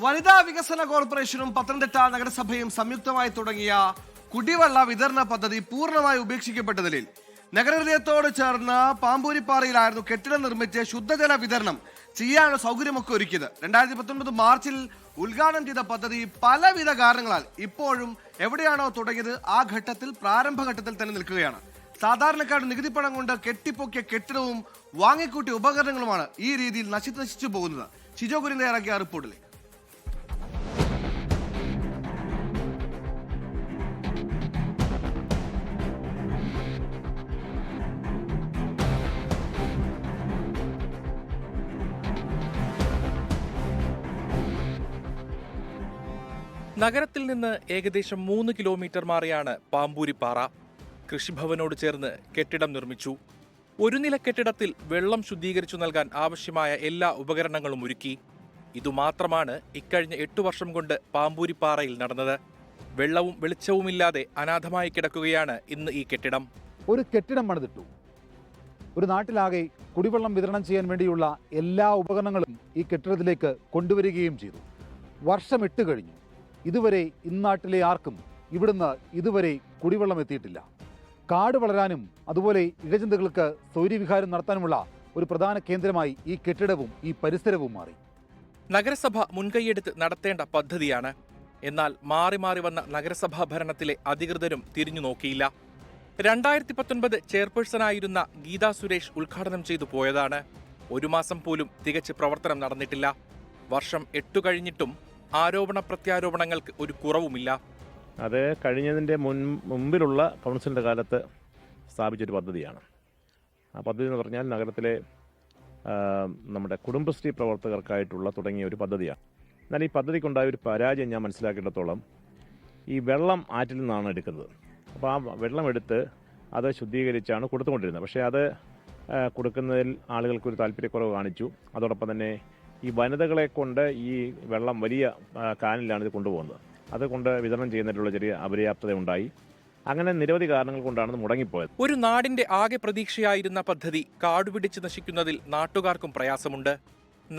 വനിതാ വികസന കോർപ്പറേഷനും പത്തനംതിട്ട നഗരസഭയും സംയുക്തമായി തുടങ്ങിയ കുടിവെള്ള വിതരണ പദ്ധതി പൂർണ്ണമായി ഉപേക്ഷിക്കപ്പെട്ട നിലയിൽ നഗരഹൃദയത്തോട് ചേർന്ന് പാമ്പൂരിപ്പാറയിലായിരുന്നു കെട്ടിടം നിർമ്മിച്ച് ശുദ്ധജല വിതരണം ചെയ്യാനുള്ള സൗകര്യമൊക്കെ ഒരുക്കിയത്. 2019 മാർച്ചിൽ ഉദ്ഘാടനം ചെയ്ത പദ്ധതി പലവിധ കാരണങ്ങളാൽ ഇപ്പോഴും എവിടെയാണോ തുടങ്ങിയത് ആ ഘട്ടത്തിൽ പ്രാരംഭഘട്ടത്തിൽ തന്നെ നിൽക്കുകയാണ്. സാധാരണക്കാരുടെ നികുതിപ്പണം കൊണ്ട് കെട്ടിപ്പൊക്കിയ കെട്ടിടവും വാങ്ങിക്കൂട്ടിയ ഉപകരണങ്ങളുമാണ് ഈ രീതിയിൽ നശിച്ചു പോകുന്നത്. ഷിജോ കുര്യൻ തയ്യാറാക്കിയ റിപ്പോർട്ടിലേക്ക്. നഗരത്തിൽ നിന്ന് ഏകദേശം 3 കിലോമീറ്റർ മാറിയാണ് പാമ്പൂരിപ്പാറ. കൃഷിഭവനോട് ചേർന്ന് കെട്ടിടം നിർമ്മിച്ചു. ഒരു നില കെട്ടിടത്തിൽ വെള്ളം ശുദ്ധീകരിച്ചു നൽകാൻ ആവശ്യമായ എല്ലാ ഉപകരണങ്ങളും ഒരുക്കി. ഇതുമാത്രമാണ് ഇക്കഴിഞ്ഞ 8 വർഷം കൊണ്ട് പാമ്പൂരിപ്പാറയിൽ നടന്നത്. വെള്ളവും വെളിച്ചവുമില്ലാതെ അനാഥമായി കിടക്കുകയാണ് ഇന്ന് ഈ കെട്ടിടം. ഒരു കെട്ടിടം പണിതിട്ടു. ഒരു നാട്ടിലാകെ കുടിവെള്ളം വിതരണം ചെയ്യാൻ വേണ്ടിയുള്ള എല്ലാ ഉപകരണങ്ങളും ഈ കെട്ടിടത്തിലേക്ക് കൊണ്ടുവരികയും ചെയ്തു. വർഷം 8 കഴിഞ്ഞു. ഇതുവരെ ഇന്നാട്ടിലെ ആർക്കും ഇവിടുന്ന് ഇതുവരെ കുടിവെള്ളം എത്തിയിട്ടില്ല. കാട് വളരാനും അതുപോലെ ഇഴജന്തുക്കൾക്ക് സൗര്യവിഹാരം നടത്താനുമുള്ള ഒരു പ്രധാന കേന്ദ്രമായി ഈ കെട്ടിടവും ഈ പരിസരവും മാറി. നഗരസഭ മുൻകൈയെടുത്ത് നടത്തേണ്ട പദ്ധതിയാണ്. എന്നാൽ മാറി മാറി വന്ന നഗരസഭാ ഭരണത്തിലെ അധികൃതരും തിരിഞ്ഞു നോക്കിയില്ല. 2019 ചെയർപേഴ്സണായിരുന്ന ഗീതാ സുരേഷ് ഉദ്ഘാടനം ചെയ്തു പോയതാണ്. 1 മാസം പോലും തികച്ച് പ്രവർത്തനം നടന്നിട്ടില്ല. വർഷം 8 കഴിഞ്ഞിട്ടും ആരോപണ പ്രത്യാരോപണങ്ങൾക്ക് ഒരു കുറവുമില്ല. അത് കഴിഞ്ഞതിൻ്റെ മുമ്പിലുള്ള കൗൺസിലിൻ്റെ കാലത്ത് സ്ഥാപിച്ചൊരു പദ്ധതിയാണ്. ആ പദ്ധതി എന്ന് പറഞ്ഞാൽ നഗരത്തിലെ നമ്മുടെ കുടുംബശ്രീ പ്രവർത്തകർക്കായിട്ടുള്ള തുടങ്ങിയ ഒരു പദ്ധതിയാണ്. എന്നാൽ ഈ പദ്ധതിക്കുണ്ടായ ഒരു പരാജയം ഞാൻ മനസ്സിലാക്കിയിടത്തോളം ഈ വെള്ളം ആറ്റിൽ നിന്നാണ് എടുക്കുന്നത്. അപ്പോൾ ആ വെള്ളം എടുത്ത് അത് ശുദ്ധീകരിച്ചാണ് കൊടുത്തുകൊണ്ടിരുന്നത്. പക്ഷേ അത് കൊടുക്കുന്നതിൽ ആളുകൾക്കൊരു താല്പര്യക്കുറവ് കാണിച്ചു. അതോടൊപ്പം തന്നെ ഈ വനിതകളെ കൊണ്ട് ഈ വെള്ളം വലിയ കാനിലാണ് ഇത് കൊണ്ടുപോകുന്നത്. അതുകൊണ്ട് വിതരണം ചെയ്യുന്നതിലുള്ള ചെറിയ അപര്യാപ്തത ഉണ്ടായി. അങ്ങനെ നിരവധി കാരണങ്ങൾ കൊണ്ടാണ് ഇത് മുടങ്ങിപ്പോയത്. ഒരു നാടിന്റെ ആകെ പ്രതീക്ഷയായിരുന്ന പദ്ധതി കാടുപിടിച്ച് നശിക്കുന്നതിൽ നാട്ടുകാർക്കും പ്രയാസമുണ്ട്.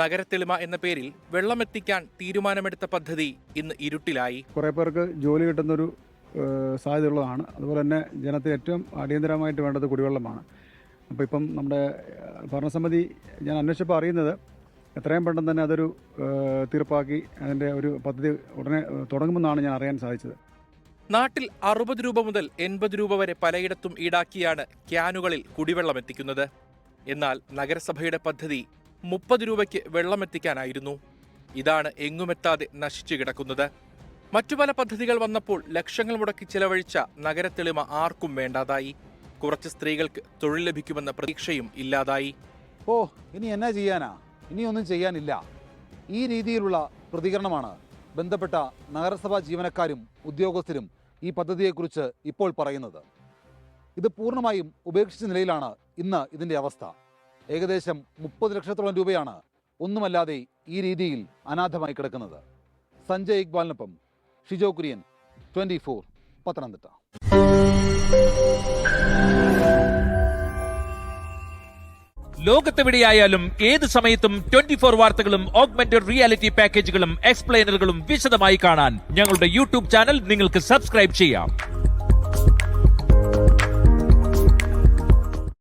നഗരത്തെളിമ എന്ന പേരിൽ വെള്ളമെത്തിക്കാൻ തീരുമാനമെടുത്ത പദ്ധതി ഇന്ന് ഇരുട്ടിലായി. കുറേ പേർക്ക് ജോലി കിട്ടുന്നൊരു സാധ്യതയുള്ളതാണ്. അതുപോലെ തന്നെ ജനത്തിന് ഏറ്റവും അടിയന്തരമായിട്ട് വേണ്ടത് കുടിവെള്ളമാണ്. അപ്പോൾ ഇപ്പം നമ്മുടെ ഭരണസമിതി ഞാൻ അന്വേഷിച്ചപ്പോൾ അറിയുന്നത് എത്രയും പെട്ടെന്ന് തന്നെ അതൊരു തീർപ്പാക്കി അതിൻ്റെ ഒരു പദ്ധതി ഉടനെ തുടങ്ങുമെന്നാണ് ഞാൻ അറിയാൻ സാധിച്ചത്. നാട്ടിൽ 60 രൂപ മുതൽ 80 രൂപ വരെ പലയിടത്തും ഈടാക്കിയാണ് ക്യാനുകളിൽ കുടിവെള്ളം എത്തിക്കുന്നത്. എന്നാൽ നഗരസഭയുടെ പദ്ധതി 30 രൂപയ്ക്ക് വെള്ളമെത്തിക്കാനായിരുന്നു. ഇതാണ് എങ്ങുമെത്താതെ നശിച്ചു കിടക്കുന്നത്. മറ്റു പല പദ്ധതികൾ വന്നപ്പോൾ ലക്ഷങ്ങൾ മുടക്കി ചെലവഴിച്ച നഗരത്തെളിമ ആർക്കും വേണ്ടാതായി. കുറച്ച് സ്ത്രീകൾക്ക് തൊഴിൽ ലഭിക്കുമെന്ന പ്രതീക്ഷയും ഇല്ലാതായി. ഇനി എന്നാ ചെയ്യാനാ? ഇനിയൊന്നും ചെയ്യാനില്ല. ഈ രീതിയിലുള്ള പ്രതികരണമാണ് ബന്ധപ്പെട്ട നഗരസഭാ ജീവനക്കാരും ഉദ്യോഗസ്ഥരും ഈ പദ്ധതിയെക്കുറിച്ച് ഇപ്പോൾ പറയുന്നത്. ഇത് പൂർണ്ണമായും ഉപേക്ഷിച്ച നിലയിലാണ് ഇന്ന് ഇതിൻ്റെ അവസ്ഥ. ഏകദേശം 30 ലക്ഷത്തോളം രൂപയാണ് ഒന്നുമല്ലാതെ ഈ രീതിയിൽ അനാഥമായി കിടക്കുന്നത്. സഞ്ജയ് ഇക്ബാലിനൊപ്പം ഷിജോ കുര്യൻ, 24 പത്തനംതിട്ട. ലോകത്തെവിടെയായാലും ഏത് സമയത്തും 24 വാർത്തകളും ഓഗ്മെന്റഡ് റിയാലിറ്റി പാക്കേജുകളും എക്സ്പ്ലെയിനറുകളും വിശദമായി കാണാൻ ഞങ്ങളുടെ യൂട്യൂബ് ചാനൽ നിങ്ങൾക്ക് സബ്സ്ക്രൈബ് ചെയ്യാം.